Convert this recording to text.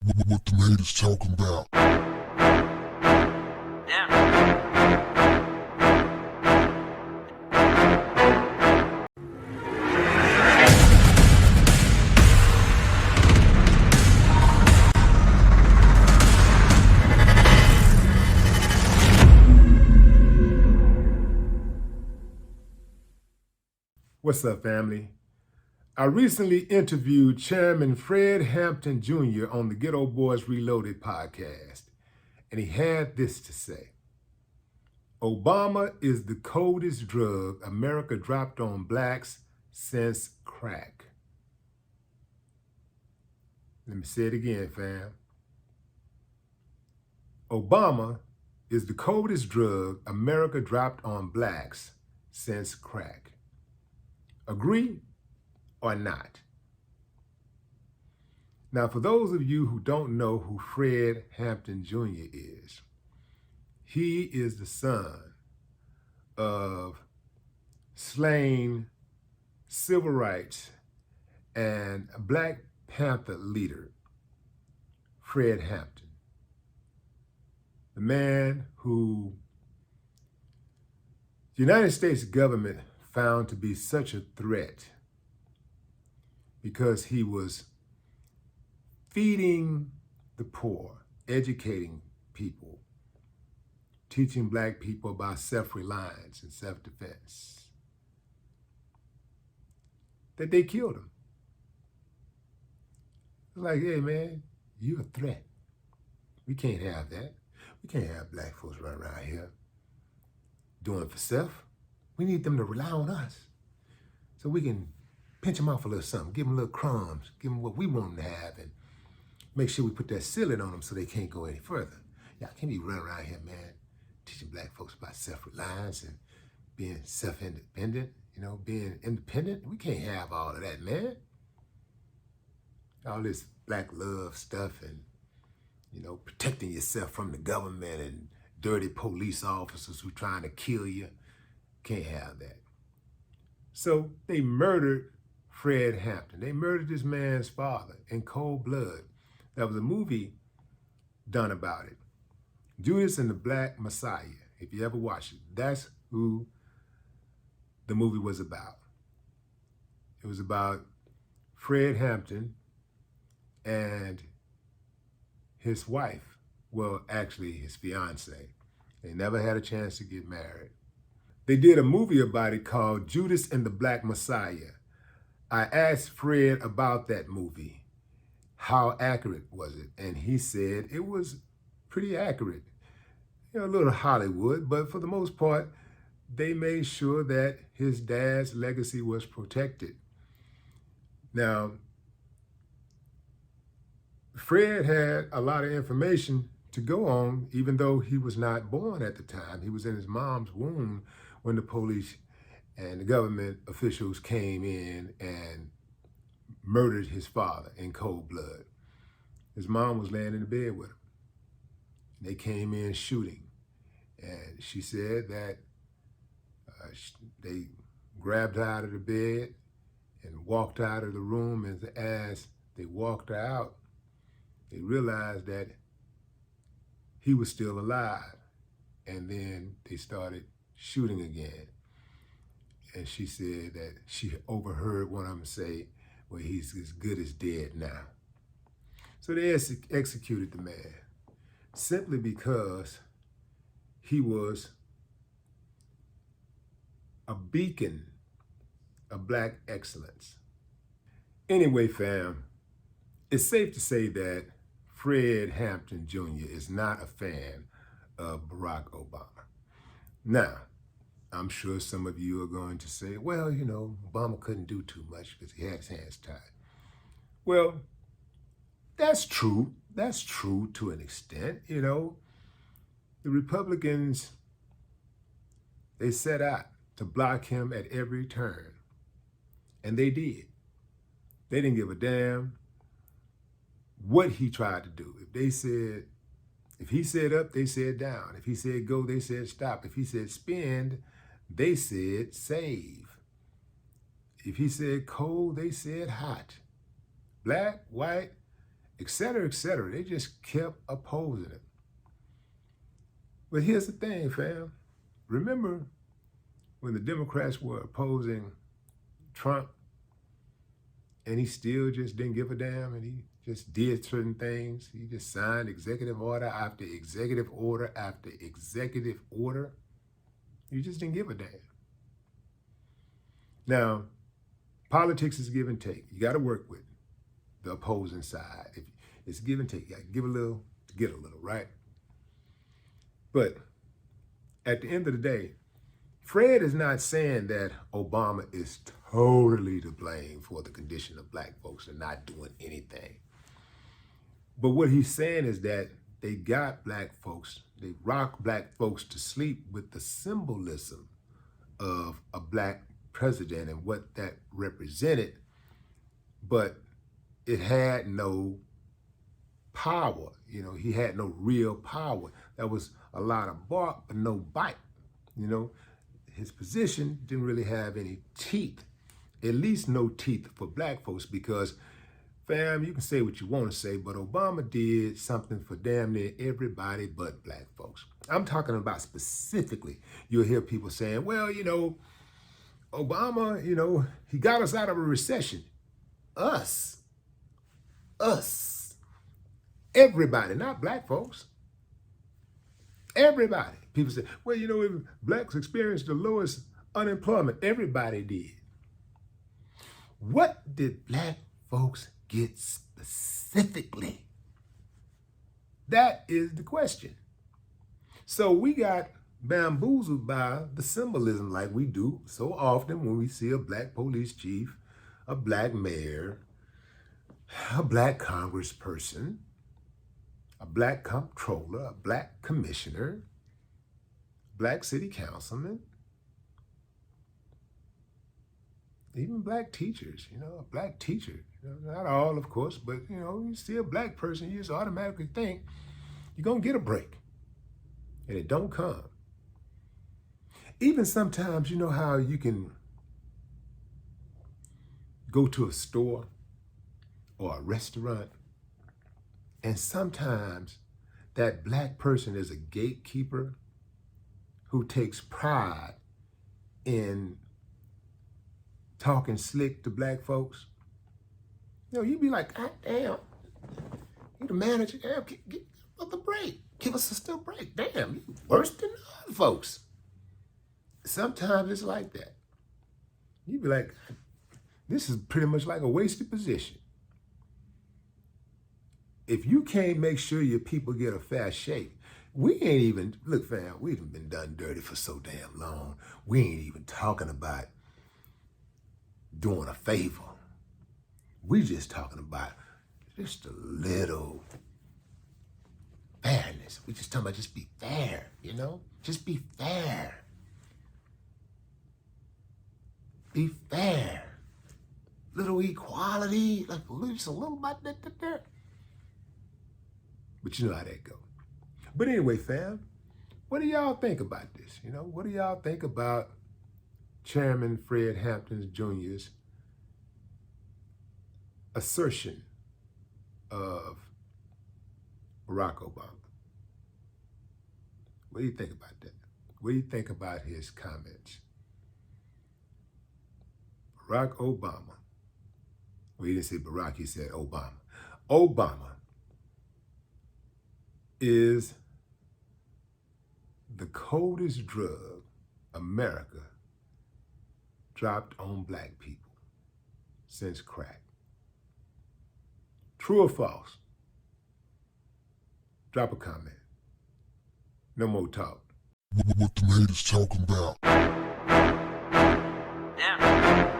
What the haters talking about? What's up, family? I recently interviewed Chairman Fred Hampton Jr. on the Ghetto Boys Reloaded podcast, and he had this to say. Obama is the coldest drug America dropped on blacks since crack. Let me say it again, fam. Obama is the coldest drug America dropped on blacks since crack. Agree or not? Now, for those of you who don't know who Fred Hampton Jr. is, he is the son of slain civil rights and Black Panther leader Fred Hampton, the man who the United States government found to be such a threat because he was feeding the poor, educating people, teaching black people about self-reliance and self-defense, that they killed him. Like, hey man, you're a threat. We can't have that. We can't have black folks running around here doing it for self. We need them to rely on us so we can pinch them off a little something, give them little crumbs, give them what we want them to have, and make sure we put that ceiling on them so they can't go any further. Y'all can't be running around here, man, teaching black folks about self-reliance and being self-independent, being independent. We can't have all of that, man. All this black love stuff and, protecting yourself from the government and dirty police officers who trying to kill you. Can't have that. So they murdered Fred Hampton. They murdered this man's father in cold blood. There was a movie done about it. Judas and the Black Messiah. If you ever watch it, that's who the movie was about. It was about Fred Hampton and his wife. Well, actually his fiance. They never had a chance to get married. They did a movie about it called Judas and the Black Messiah. I asked Fred about that movie. How accurate was it? And he said it was pretty accurate. A little Hollywood, but for the most part, they made sure that his dad's legacy was protected. Now, Fred had a lot of information to go on, even though he was not born at the time. He was in his mom's womb when the police and the government officials came in and murdered his father in cold blood. His mom was laying in the bed with him. They came in shooting. And she said that they grabbed her out of the bed and walked out of the room. And as they walked her out, they realized that he was still alive. And then they started shooting again. And she said that she overheard one of them say, well, he's as good as dead now. So they executed the man simply because he was a beacon of black excellence. Anyway, fam, it's safe to say that Fred Hampton Jr. is not a fan of Barack Obama. Now, I'm sure some of you are going to say, well, Obama couldn't do too much because he had his hands tied. Well, that's true. That's true to an extent. The Republicans, they set out to block him at every turn. And they did. They didn't give a damn what he tried to do. If he said up, they said down. If he said go, they said stop. If he said spend, they said save. If he said cold, they said hot. Black, white, et cetera, et cetera. They just kept opposing it. But here's the thing, fam. Remember when the Democrats were opposing Trump and he still just didn't give a damn and he just did certain things? He just signed executive order after executive order after executive order. He just didn't give a damn. Now, politics is give and take. You got to work with the opposing side. If it's give and take. You got to give a little to get a little, right? But at the end of the day, Fred is not saying that Obama is totally to blame for the condition of black folks and not doing anything. But what he's saying is that they got black folks, they rock black folks to sleep with the symbolism of a black president and what that represented, but it had no power. You know, he had no real power. There was a lot of bark, but no bite. You know, his position didn't really have any teeth, at least no teeth for black folks, because, fam, you can say what you want to say, but Obama did something for damn near everybody but black folks. I'm talking about specifically, you'll hear people saying, well, you know, Obama, you know, he got us out of a recession. Us. Everybody, not black folks. Everybody. People say, well, you know, if blacks experienced the lowest unemployment, everybody did. What did black folks get specifically? That is the question. So we got bamboozled by the symbolism like we do so often when we see a black police chief, a black mayor, a black congressperson, a black comptroller, a black commissioner, black city councilman, even black teachers, you know, a black teacher. You know, not all, of course, but, you know, you see a black person, you just automatically think you're going to get a break. And it don't come. Even sometimes, you know how you can go to a store or a restaurant, and sometimes that black person is a gatekeeper who takes pride in talking slick to black folks. You know, you'd be like, God damn, you the manager, damn, give us a break. Give us a still break. Damn, you worse than other folks. Sometimes it's like that. You'd be like, this is pretty much like a wasted position. If you can't make sure your people get a fair shake, we ain't even, look fam, we've been done dirty for so damn long. We ain't even talking about doing a favor. We just talking about just a little fairness. We just talking about just be fair, you know? Just be fair. Be fair. Little equality, like just a little bit there. But you know how that go. But anyway, fam, what do y'all think about this? You know, what do y'all think about Chairman Fred Hampton Jr.'s assertion of Barack Obama? What do you think about that? What do you think about his comments? Barack Obama. Well, he didn't say Barack, he said Obama. Obama is the coldest drug America dropped on black people since crack. True or false? Drop a comment. No more talk. What the haters talking about? Yeah.